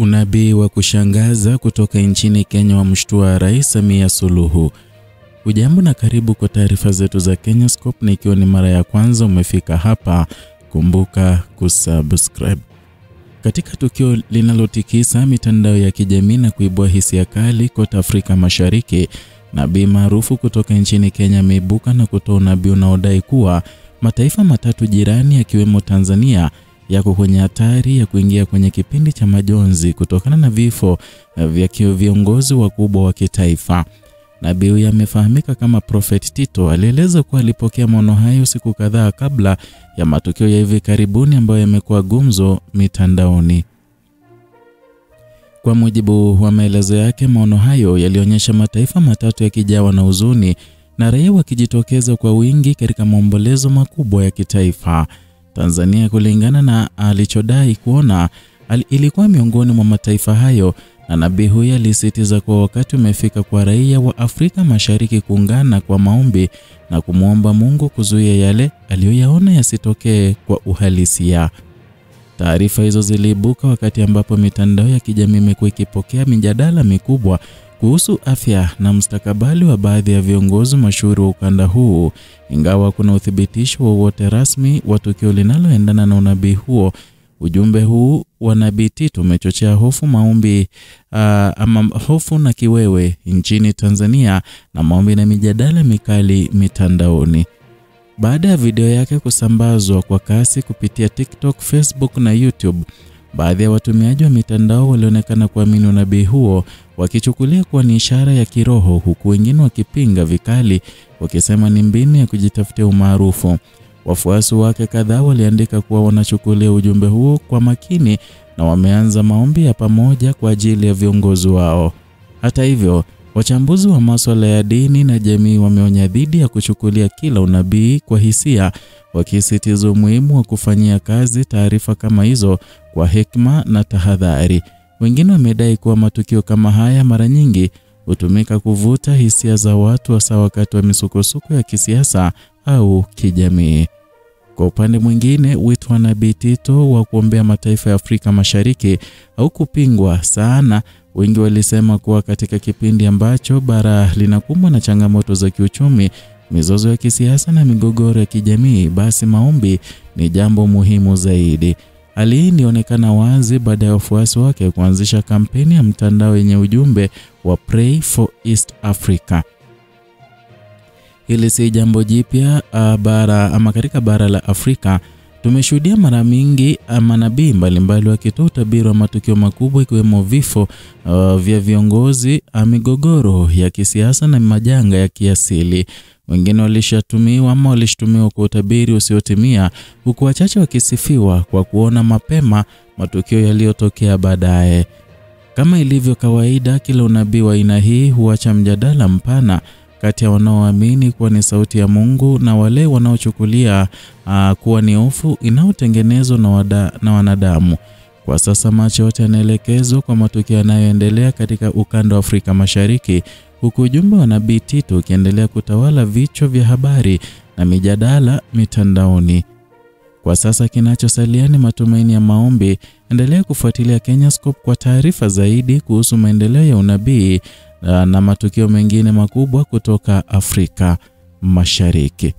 Unabii wa kushangaza kutoka nchini Kenya wamshtua Rais Samia Suluhu. Hujambo na karibu kwa taarifa zetu za Kenyascope, na ikiwa ni mara ya kwanza umefika hapa, kumbuka kusubscribe. Katika tukio linalotikisa mitandao ya kijamii na kuibua hisia kali kote Afrika Mashariki, nabii maarufu kutoka nchini Kenya ameibuka na kutoa unabii unaodai kuwa mataifa matatu jirani yakiwemo Tanzania yako kwenye hatari ya kuingia kwenye kipindi cha majonzi kutokana na vifo vya viongozi wakubwa wa kitaifa. Nabii huyu amefahamika kama Prophet Tito alieleza kuwa alipokea maono hayo siku kadhaa kabla ya matukio ya hivi karibuni ambayo yamekuwa gumzo mitandaoni. Kwa mujibu wa maelezo yake, maono hayo yalionyesha mataifa matatu yakijawa na huzuni na raia wakijitokeza kwa wingi katika maombolezo makubwa ya kitaifa. Tanzania, kulingana na alichodai kuona, ilikuwa miongoni mwa mataifa hayo, na nabii huyu alisisitiza kuwa wakati umefika kwa raia wa Afrika Mashariki kuungana kwa maombi na kumwomba Mungu kuzuia yale aliyoyaona yasitokee kwa uhalisia. Taarifa hizo ziliibuka wakati ambapo mitandao ya kijamii imekuwa ikipokea mijadala mikubwa kuhusu afya na mustakabali wa baadhi ya viongozi mashuhuri wa ukanda huu, ingawa kuna uthibitisho wowote rasmi wa tukio linaloendana na unabii huo. Ujumbe huu wa nabii Tito umechochea hofu na kiwewe nchini Tanzania na maombi na mijadala mikali mitandaoni. Baada ya video yake kusambazwa kwa kasi kupitia TikTok, Facebook na YouTube, baadhi ya watumiaji wa mitandao walionekana kuamini unabii huo, wakichukulia kuwa ni ishara ya kiroho, huku wengine wakipinga vikali wakisema ni mbinu ya kujitafutia umaarufu. Wafuasi wake kadhaa waliandika kuwa wanachukulia ujumbe huo kwa makini na wameanza maombi ya pamoja kwa ajili ya viongozi wao. Hata hivyo, wachambuzi wa masuala ya dini na jamii wameonya dhidi ya kuchukulia kila unabii kwa hisia, wakisisitiza umuhimu wa kufanyia kazi taarifa kama hizo kwa hekima na tahadhari. Wengine wamedai kuwa matukio kama haya mara nyingi hutumika kuvuta hisia za watu, hasa wakati wa misukosuko ya kisiasa au kijamii. Kwa upande mwingine, wito wa nabii Tito wa kuombea mataifa ya Afrika Mashariki au kupingwa sana. Wengi walisema kuwa katika kipindi ambacho bara linakumbwa na changamoto za kiuchumi, mizozo ya kisiasa na migogoro ya kijamii, basi maombi ni jambo muhimu zaidi. Hali hii ilionekana wazi baada ya wafuasi wake kuanzisha kampeni ya mtandao yenye ujumbe wa Pray for East Africa. Hili si jambo jipya katika bara la Afrika. Tumeshuhudia mara mingi manabii mbalimbali wakitoa utabiri wa matukio makubwa, ikiwemo vifo vya viongozi, migogoro ya kisiasa na majanga ya kiasili. Wengine walishtumiwa kwa utabiri usiotimia, huku wachache wakisifiwa kwa kuona mapema matukio yaliyotokea baadaye. Kama ilivyo kawaida, kila unabii wa aina hii huacha mjadala mpana kati ya wanaoamini kuwa ni sauti ya Mungu na wale wanaochukulia kuwa ni hofu inayotengenezwa na wanadamu. Kwa sasa macho yote yanaelekezwa kwa matukio yanayoendelea katika ukanda wa Afrika Mashariki, huku ujumbe wa nabii Tito ukiendelea kutawala vichwa vya habari na mijadala mitandaoni. Kwa sasa kinachosalia ni matumaini ya maombi. Endelea kufuatilia Kenyascope kwa taarifa zaidi kuhusu maendeleo ya unabii na matukio mengine makubwa kutoka Afrika Mashariki.